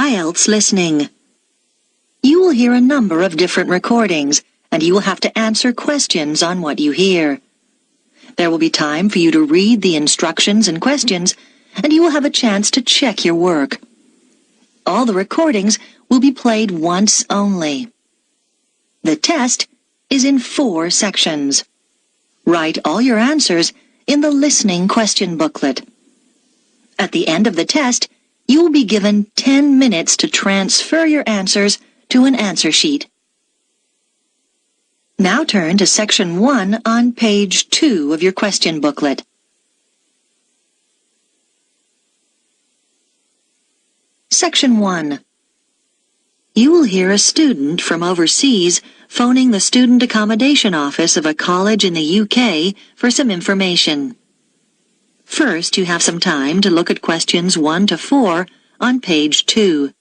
IELTS listening. You will hear a number of different recordings, and you will have to answer questions on what you hear. There will be time for you to read the instructions and questions, and you will have a chance to check your work. All the recordings will be played once only. The test is in 4 sections. Write all your answers in the listening question booklet. At the end of the test, you will be given 10 minutes to transfer your answers to an answer sheet. Now turn to Section 1 on page 2 of your question booklet. Section 1. You will hear a student from overseas phoning the Student Accommodation Office of a college in the UK for some information. First, you have some time to look at questions 1 to 4 on page 2.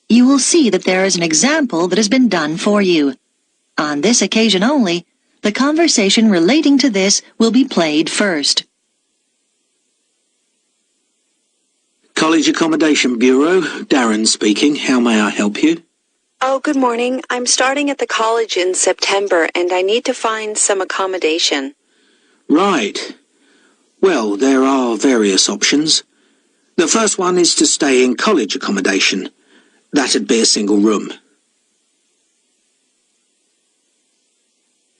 You will see that there is an example that has been done for you. On this occasion only, the conversation relating to this will be played first. College Accommodation Bureau, Darren speaking. How may I help you? Oh, good morning. I'm starting at the college in September, and I need to find some accommodation. Right. Well, there are various options. The first one is to stay in college accommodation. That'd be a single room.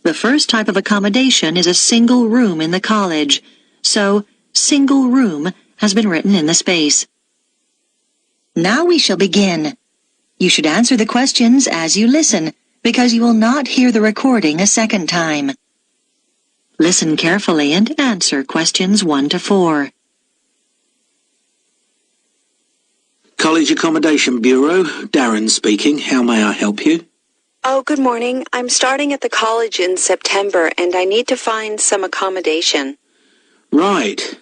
The first type of accommodation is a single room in the college, so single room has been written in the space. Now we shall begin. You should answer the questions as you listen, because you will not hear the recording a second time. Listen carefully and answer questions 1 to 4. College Accommodation Bureau, Darren speaking. How may I help you? Oh, good morning. I'm starting at the college in September, and I need to find some accommodation. Right.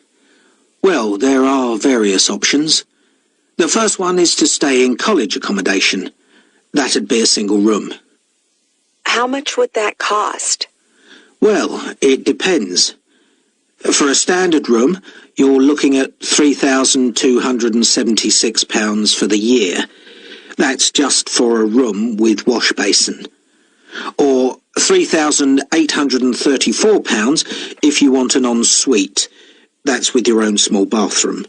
Well, there are various options. The first one is to stay in college accommodation. That'd be a single room. How much would that cost? Well, it depends. For a standard room, you're looking at £3,276 for the year. That's just for a room with wash basin. Or £3,834 if you want an ensuite. That's with your own small bathroom.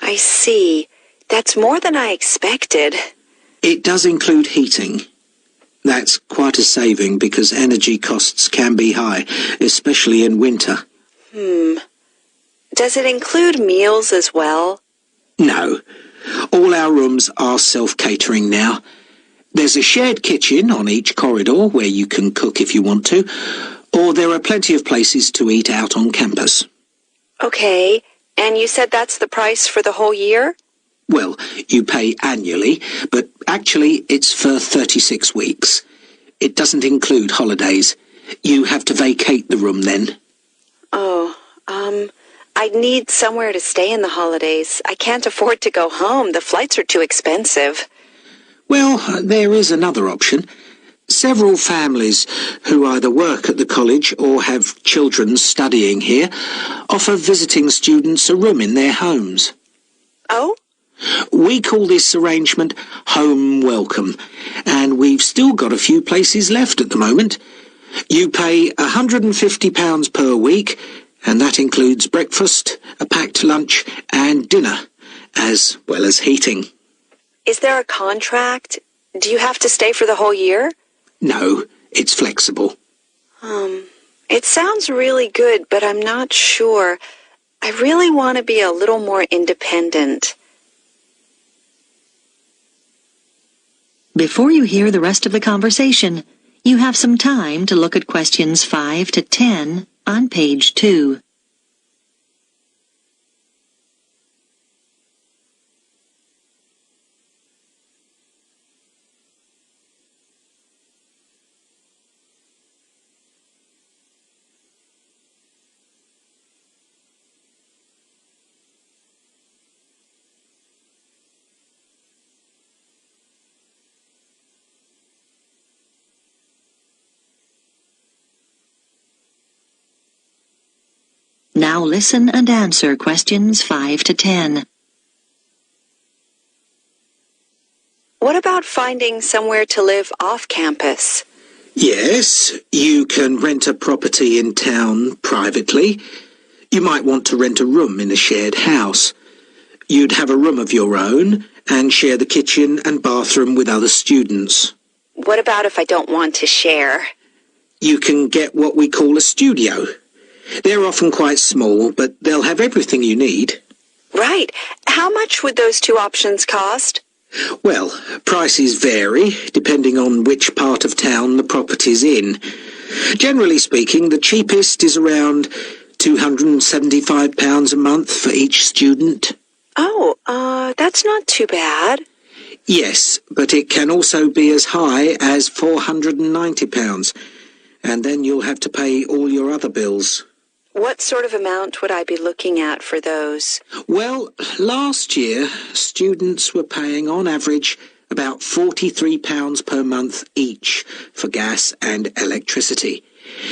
I see. That's more than I expected. It does include heating. That's quite a saving because energy costs can be high, especially in winter. Does it include meals as well? No. All our rooms are self-catering now. There's a shared kitchen on each corridor where you can cook if you want to, or there are plenty of places to eat out on campus. Okay, and you said that's the price for the whole year? Well, you pay annually, but actually it's for 36 weeks. It doesn't include holidays. You have to vacate the room then. Oh, I'd need somewhere to stay in the holidays. I can't afford to go home. The flights are too expensive. Well, there is another option. Several families who either work at the college or have children studying here offer visiting students a room in their homes. Oh? We call this arrangement Home Welcome, and we've still got a few places left at the moment. You pay £150 per week, and that includes breakfast, a packed lunch, and dinner, as well as heating. Is there a contract? Do you have to stay for the whole year? No, it's flexible. It sounds really good, but I'm not sure. I really want to be a little more independent. Before you hear the rest of the conversation, you have some time to look at questions 5 to 10 on page 2. Now listen and answer questions 5 to 10. What about finding somewhere to live off campus? Yes, you can rent a property in town privately. You might want to rent a room in a shared house. You'd have a room of your own and share the kitchen and bathroom with other students. What about if I don't want to share? You can get what we call a studio. They're often quite small, but they'll have everything you need. Right. How much would those two options cost? Well, prices vary depending on which part of town the property's in. Generally speaking, the cheapest is around £275 a month for each student. Oh, that's not too bad. Yes, but it can also be as high as £490, and then you'll have to pay all your other bills. What sort of amount would I be looking at for those? Well, last year, students were paying on average about £43 per month each for gas and electricity.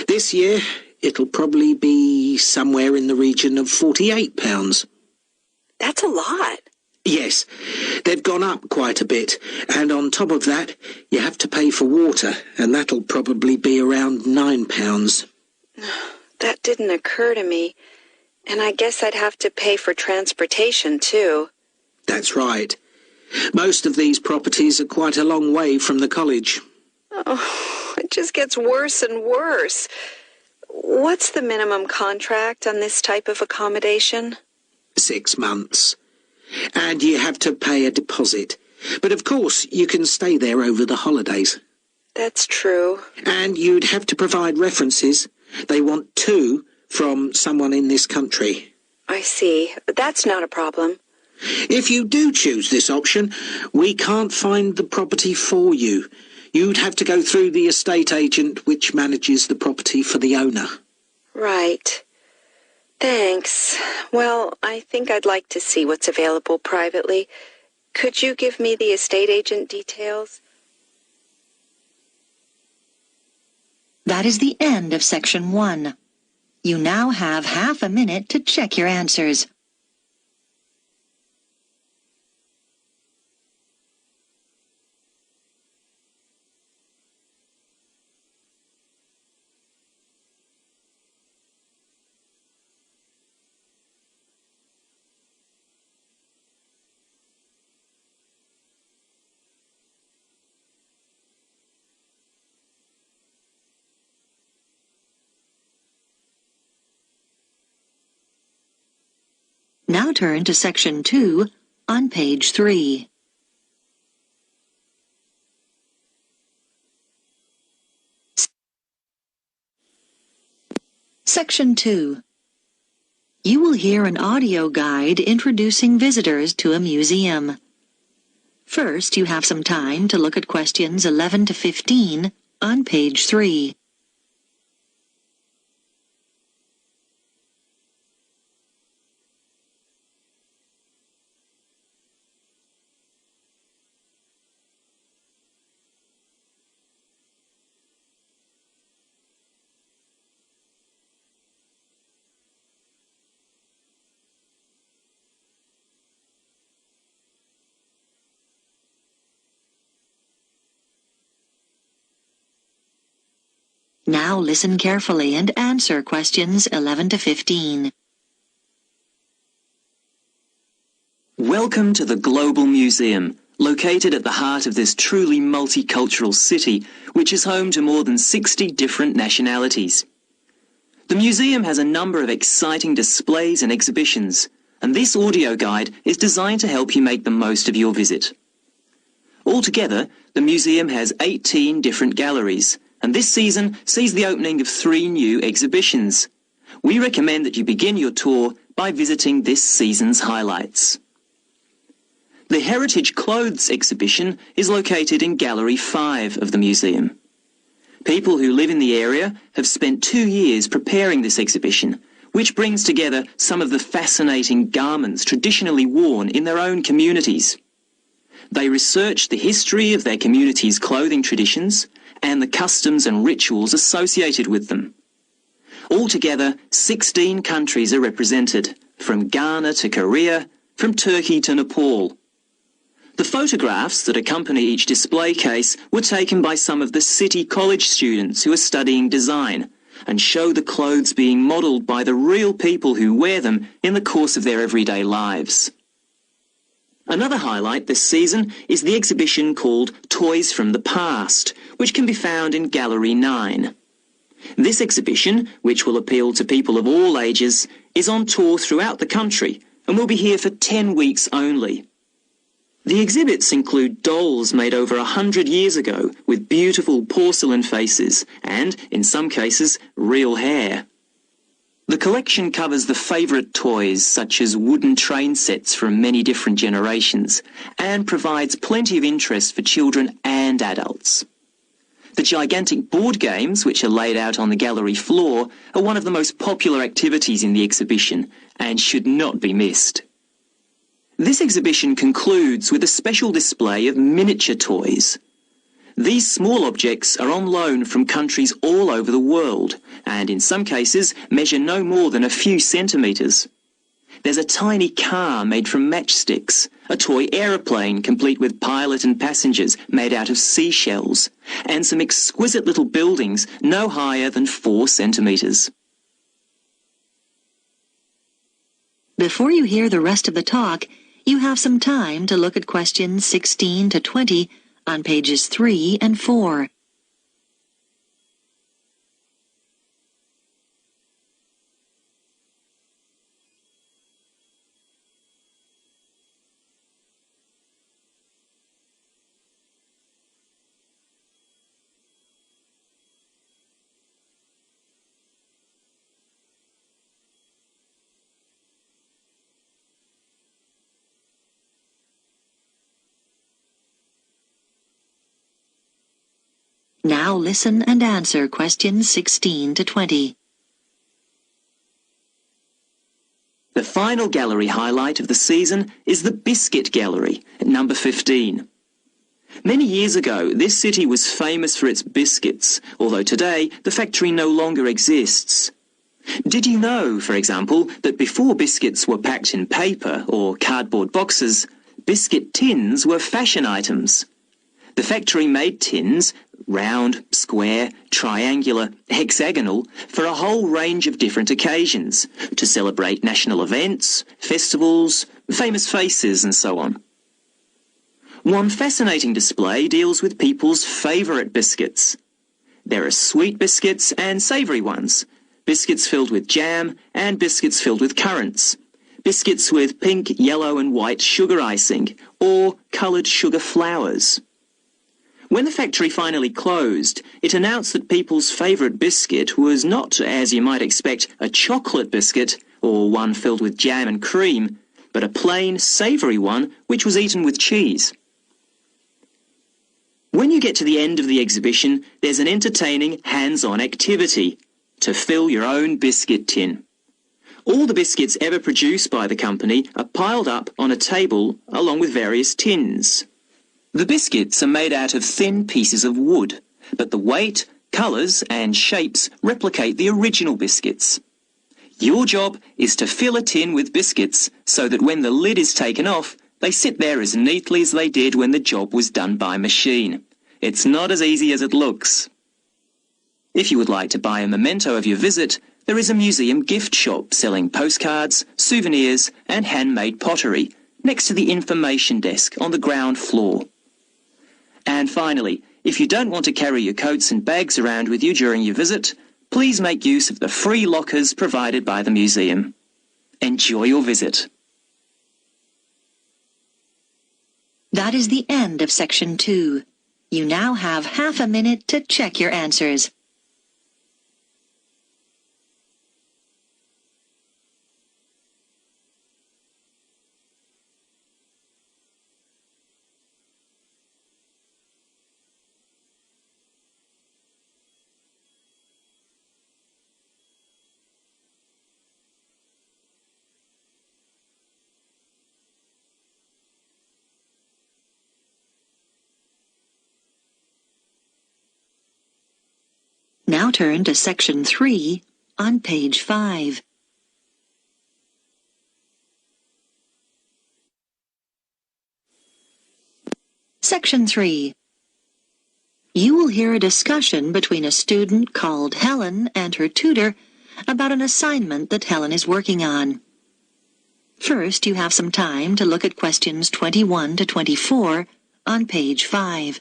This year, it'll probably be somewhere in the region of £48. That's a lot. Yes, they've gone up quite a bit, and on top of that, you have to pay for water, and that'll probably be around £9. That didn't occur to me. And I guess I'd have to pay for transportation, too. That's right. Most of these properties are quite a long way from the college. Oh, it just gets worse and worse. What's the minimum contract on this type of accommodation? 6 months. And you have to pay a deposit. But of course, you can stay there over the holidays. That's true. And you'd have to provide references. They want 2 from someone in this country. I see. That's not a problem. If you do choose this option, we can't find the property for you. You'd have to go through the estate agent which manages the property for the owner. Right. Thanks. Well, I think I'd like to see what's available privately. Could you give me the estate agent details? That is the end of Section 1. You now have half a minute to check your answers. Now turn to Section 2 on page 3. Section 2. You will hear an audio guide introducing visitors to a museum. First, you have some time to look at questions 11 to 15 on page 3. Now listen carefully and answer questions 11 to 15. Welcome to the Global Museum, located at the heart of this truly multicultural city, which is home to more than 60 different nationalities. The museum has a number of exciting displays and exhibitions, and this audio guide is designed to help you make the most of your visit. Altogether, the museum has 18 different galleries, and this season sees the opening of 3 new exhibitions. We recommend that you begin your tour by visiting this season's highlights. The Heritage Clothes exhibition is located in Gallery 5 of the museum. People who live in the area have spent 2 years preparing this exhibition, which brings together some of the fascinating garments traditionally worn in their own communities. They research the history of their community's clothing traditions and the customs and rituals associated with them. Altogether, 16 countries are represented, from Ghana to Korea, from Turkey to Nepal. The photographs that accompany each display case were taken by some of the City College students who are studying design and show the clothes being modelled by the real people who wear them in the course of their everyday lives. Another highlight this season is the exhibition called Toys from the Past, which can be found in Gallery 9. This exhibition, which will appeal to people of all ages, is on tour throughout the country and will be here for 10 weeks only. The exhibits include dolls made over 100 years ago with beautiful porcelain faces and, in some cases, real hair. The collection covers the favourite toys such as wooden train sets from many different generations and provides plenty of interest for children and adults. The gigantic board games, which are laid out on the gallery floor, are one of the most popular activities in the exhibition and should not be missed. This exhibition concludes with a special display of miniature toys. These small objects are on loan from countries all over the world and in some cases measure no more than a few centimetres. There's a tiny car made from matchsticks, a toy aeroplane complete with pilot and passengers made out of seashells, and some exquisite little buildings no higher than 4 centimetres. Before you hear the rest of the talk, you have some time to look at questions 16 to 20 on pages 3 and 4. Now listen and answer questions 16 to 20. The final gallery highlight of the season is the Biscuit Gallery at number 15. Many years ago, this city was famous for its biscuits, although today the factory no longer exists. Did you know, for example, that before biscuits were packed in paper or cardboard boxes, biscuit tins were fashion items? The factory made tins, round, square, triangular, hexagonal, for a whole range of different occasions, to celebrate national events, festivals, famous faces and so on. One fascinating display deals with people's favourite biscuits. There are sweet biscuits and savoury ones, biscuits filled with jam and biscuits filled with currants, biscuits with pink, yellow and white sugar icing, or coloured sugar flowers. When the factory finally closed, it announced that people's favourite biscuit was not, as you might expect, a chocolate biscuit or one filled with jam and cream, but a plain, savoury one which was eaten with cheese. When you get to the end of the exhibition, there's an entertaining hands-on activity to fill your own biscuit tin. All the biscuits ever produced by the company are piled up on a table along with various tins. The biscuits are made out of thin pieces of wood, but the weight, colours and shapes replicate the original biscuits. Your job is to fill a tin with biscuits so that when the lid is taken off, they sit there as neatly as they did when the job was done by machine. It's not as easy as it looks. If you would like to buy a memento of your visit, there is a museum gift shop selling postcards, souvenirs and handmade pottery next to the information desk on the ground floor. And finally, if you don't want to carry your coats and bags around with you during your visit, please make use of the free lockers provided by the museum. Enjoy your visit. That is the end of section 2. You now have half a minute to check your answers. Now turn to section 3, on page 5. Section 3. You will hear a discussion between a student called Helen and her tutor about an assignment that Helen is working on. First, you have some time to look at questions 21 to 24 on page 5.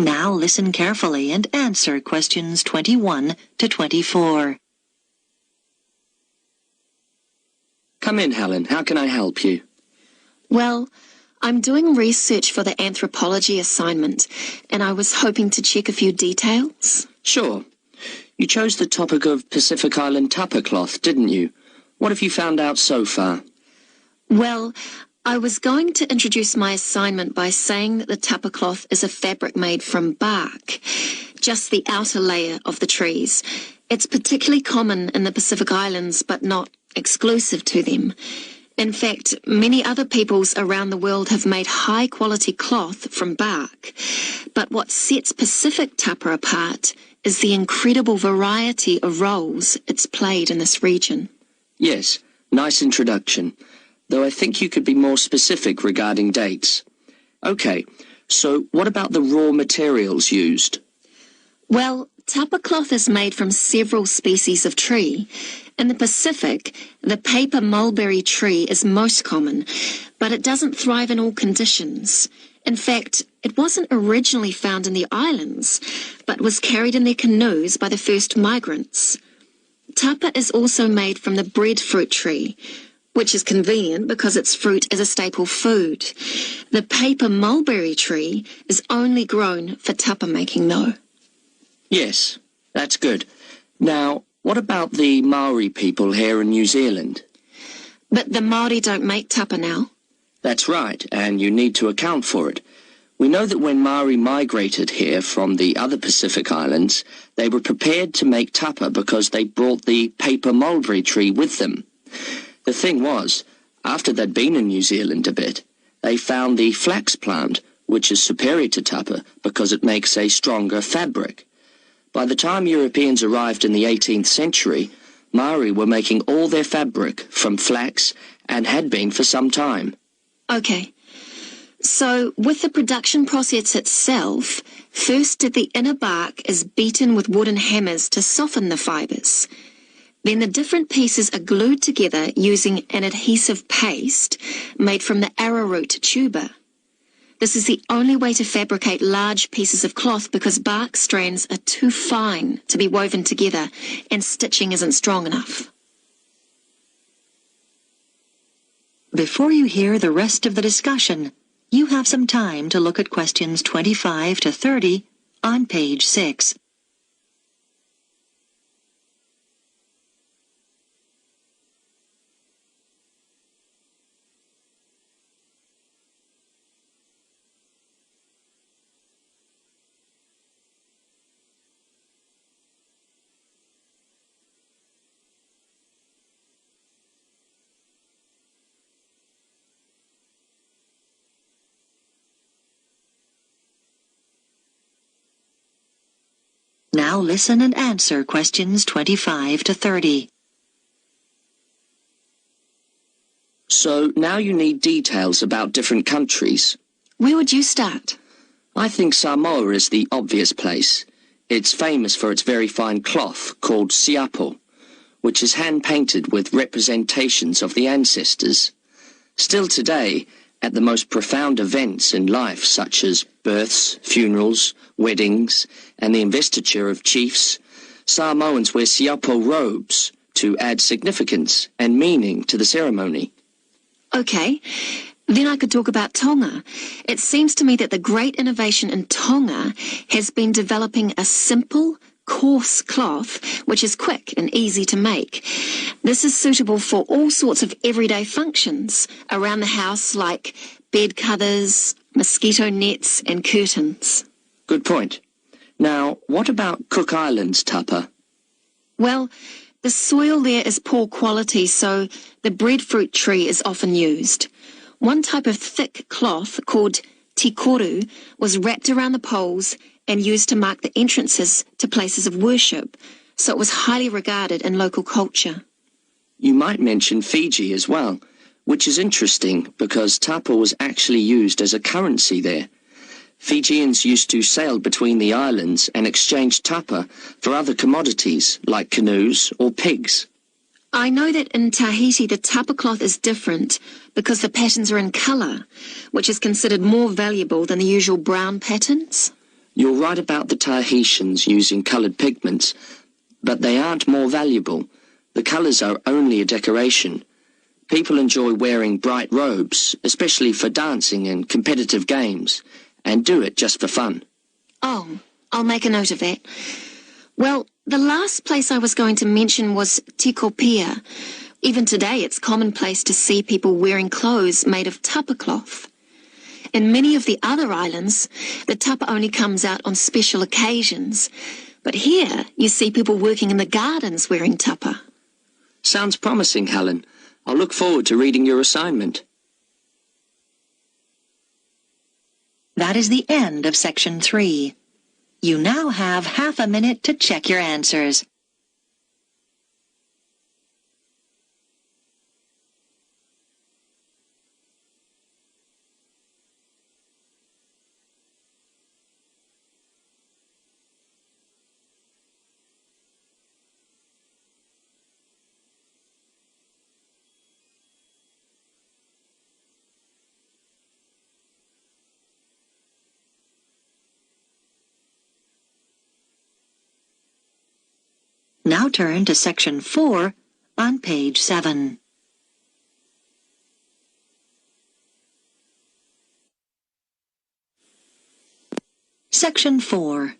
Now listen carefully and answer questions 21 to 24. Come in, Helen. How can I help you? Well, I'm doing research for the anthropology assignment, and I was hoping to check a few details. Sure. You chose the topic of Pacific Island tapa cloth, didn't you? What have you found out so far? Well, I was going to introduce my assignment by saying that the tapa cloth is a fabric made from bark, just the outer layer of the trees. It's particularly common in the Pacific Islands, but not exclusive to them. In fact, many other peoples around the world have made high-quality cloth from bark. But what sets Pacific tapa apart is the incredible variety of roles it's played in this region. Yes, nice introduction. Though I think you could be more specific regarding dates. Okay, so what about the raw materials used? Well, tapa cloth is made from several species of tree. In the Pacific, the paper mulberry tree is most common, but it doesn't thrive in all conditions. In fact, it wasn't originally found in the islands, but was carried in their canoes by the first migrants. Tapa is also made from the breadfruit tree, which is convenient because its fruit is a staple food. The paper mulberry tree is only grown for tapa making, though. Yes, that's good. Now, what about the Maori people here in New Zealand? But the Maori don't make tapa now. That's right, and you need to account for it. We know that when Maori migrated here from the other Pacific Islands, they were prepared to make tapa because they brought the paper mulberry tree with them. The thing was, after they'd been in New Zealand a bit, they found the flax plant, which is superior to tapa because it makes a stronger fabric. By the time Europeans arrived in the 18th century, Maori were making all their fabric from flax and had been for some time. Okay. So, with the production process itself, first the inner bark is beaten with wooden hammers to soften the fibres. Then the different pieces are glued together using an adhesive paste made from the arrowroot tuber. This is the only way to fabricate large pieces of cloth because bark strands are too fine to be woven together and stitching isn't strong enough. Before you hear the rest of the discussion, you have some time to look at questions 25 to 30 on page 6. Now listen and answer questions 25 to 30. So now you need details about different countries. Where would you start? I think Samoa is the obvious place. It's famous for its very fine cloth called siapo, which is hand-painted with representations of the ancestors. Still today, at the most profound events in life, such as births, funerals, weddings, and the investiture of chiefs, Samoans wear siapo robes to add significance and meaning to the ceremony. Okay, then I could talk about Tonga. It seems to me that the great innovation in Tonga has been developing a simple, coarse cloth, which is quick and easy to make. This is suitable for all sorts of everyday functions around the house, like bed covers, mosquito nets and curtains. Good point. Now, what about Cook Islands, Tupper? Well, the soil there is poor quality, so the breadfruit tree is often used. One type of thick cloth called tikoru was wrapped around the poles and used to mark the entrances to places of worship, so it was highly regarded in local culture. You might mention Fiji as well, which is interesting because tapa was actually used as a currency there. Fijians used to sail between the islands and exchange tapa for other commodities like canoes or pigs. I know that in Tahiti the tapa cloth is different because the patterns are in colour, which is considered more valuable than the usual brown patterns. You're right about the Tahitians using coloured pigments, but they aren't more valuable. The colours are only a decoration. People enjoy wearing bright robes, especially for dancing and competitive games, and do it just for fun. Oh, I'll make a note of that. Well, the last place I was going to mention was Tikopia. Even today it's commonplace to see people wearing clothes made of tapa cloth. In many of the other islands, the tapa only comes out on special occasions. But here you see people working in the gardens wearing tapa. Sounds promising, Helen. I'll look forward to reading your assignment. That is the end of section 3. You now have half a minute to check your answers. Now turn to section 4 on page 7. Section 4.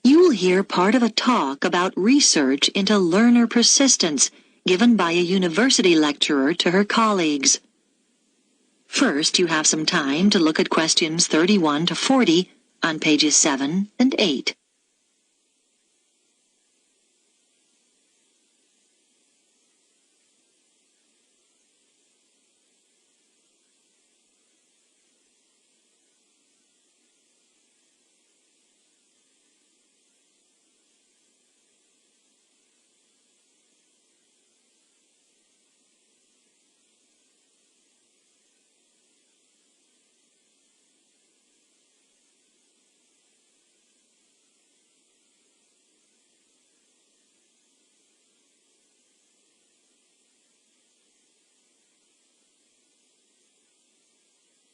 You will hear part of a talk about research into learner persistence given by a university lecturer to her colleagues. First, you have some time to look at questions 31 to 40 on pages 7 and 8.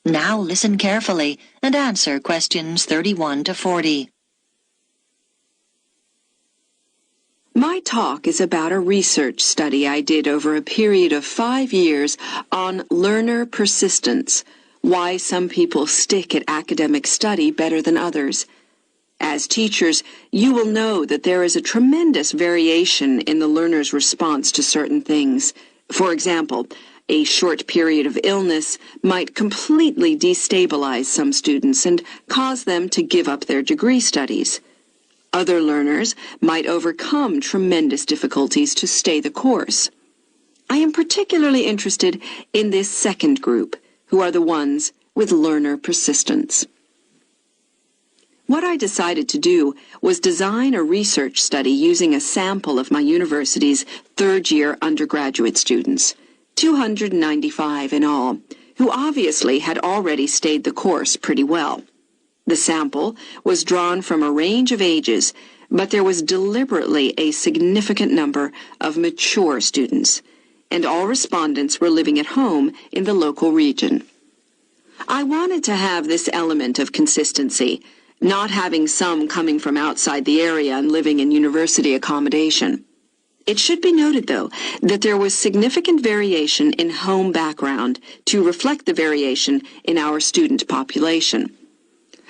Now listen carefully and answer questions 31 to 40. My talk is about a research study I did over a period of 5 years on learner persistence, why some people stick at academic study better than others. As teachers, you will know that there is a tremendous variation in the learner's response to certain things. For example, a short period of illness might completely destabilize some students and cause them to give up their degree studies. Other learners might overcome tremendous difficulties to stay the course. I am particularly interested in this second group, who are the ones with learner persistence. What I decided to do was design a research study using a sample of my university's third-year undergraduate students, 295 in all, who obviously had already stayed the course pretty well. The sample was drawn from a range of ages, but there was deliberately a significant number of mature students, and all respondents were living at home in the local region. I wanted to have this element of consistency, not having some coming from outside the area and living in university accommodation. It should be noted, though, that there was significant variation in home background to reflect the variation in our student population.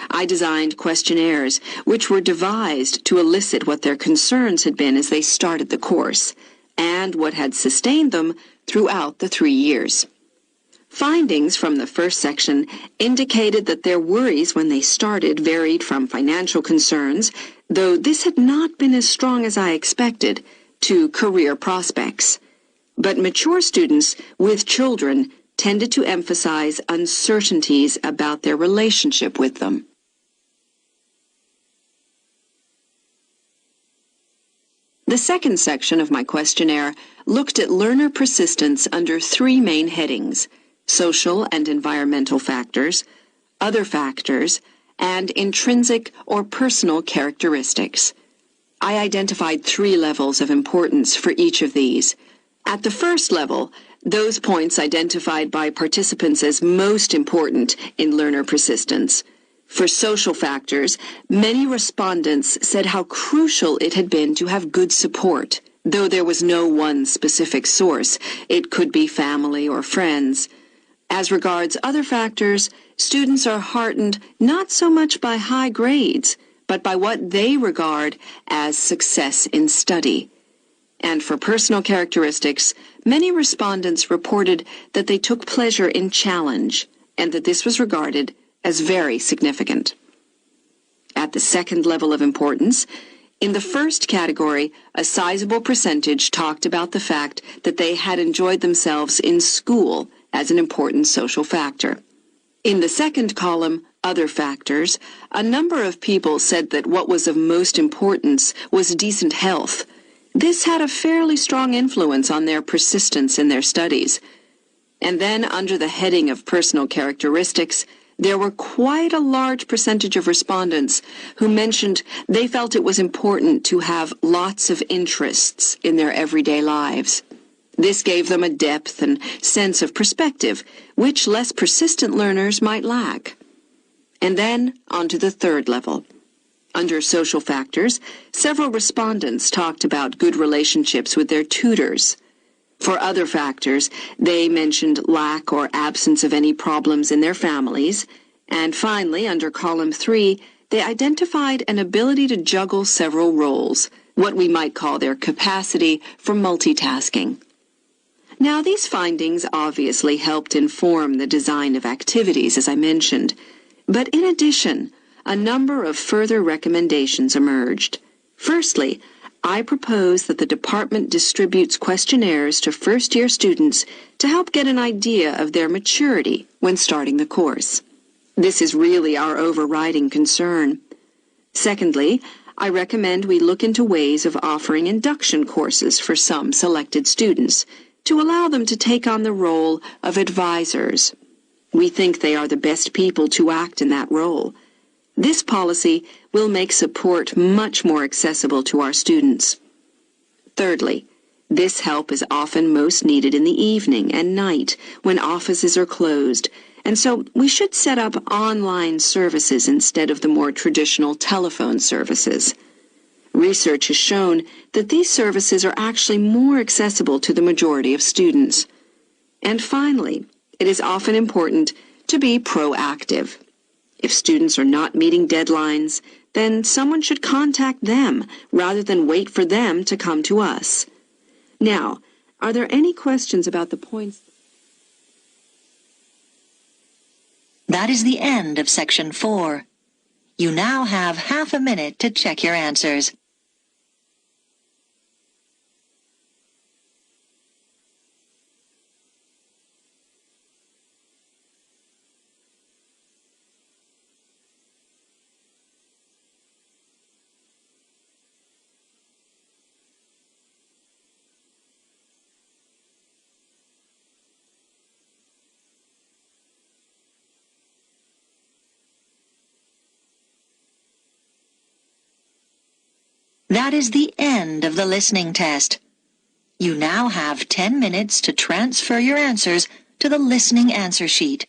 I designed questionnaires which were devised to elicit what their concerns had been as they started the course, and what had sustained them throughout the 3 years. Findings from the first section indicated that their worries when they started varied from financial concerns, though this had not been as strong as I expected, to career prospects. But mature students with children tended to emphasize uncertainties about their relationship with them. The second section of my questionnaire looked at learner persistence under 3 main headings: social and environmental factors, other factors, and intrinsic or personal characteristics. I identified 3 levels of importance for each of these. At the first level, those points identified by participants as most important in learner persistence. For social factors, many respondents said how crucial it had been to have good support, though there was no one specific source. It could be family or friends. As regards other factors, students are heartened not so much by high grades, but by what they regard as success in study. And for personal characteristics, many respondents reported that they took pleasure in challenge, and that this was regarded as very significant. At the second level of importance, in the first category, a sizable percentage talked about the fact that they had enjoyed themselves in school as an important social factor. In the second column, other factors, a number of people said that what was of most importance was decent health. This had a fairly strong influence on their persistence in their studies. And then, under the heading of personal characteristics, there were quite a large percentage of respondents who mentioned they felt it was important to have lots of interests in their everyday lives. This gave them a depth and sense of perspective, which less persistent learners might lack. And then, on to the third level. Under social factors, several respondents talked about good relationships with their tutors. For other factors, they mentioned lack or absence of any problems in their families. And finally, under column 3, they identified an ability to juggle several roles, what we might call their capacity for multitasking. Now, these findings obviously helped inform the design of activities, as I mentioned. But in addition, a number of further recommendations emerged. Firstly, I propose that the department distributes questionnaires to first-year students to help get an idea of their maturity when starting the course. This is really our overriding concern. Secondly, I recommend we look into ways of offering induction courses for some selected students to allow them to take on the role of advisors. We think they are the best people to act in that role. This policy will make support much more accessible to our students. Thirdly, this help is often most needed in the evening and night when offices are closed, and so we should set up online services instead of the more traditional telephone services. Research has shown that these services are actually more accessible to the majority of students. And finally, it is often important to be proactive. If students are not meeting deadlines, then someone should contact them rather than wait for them to come to us. Now, are there any questions about the points? That is the end of section 4. You now have half a minute to check your answers. That is the end of the listening test. You now have 10 minutes to transfer your answers to the listening answer sheet.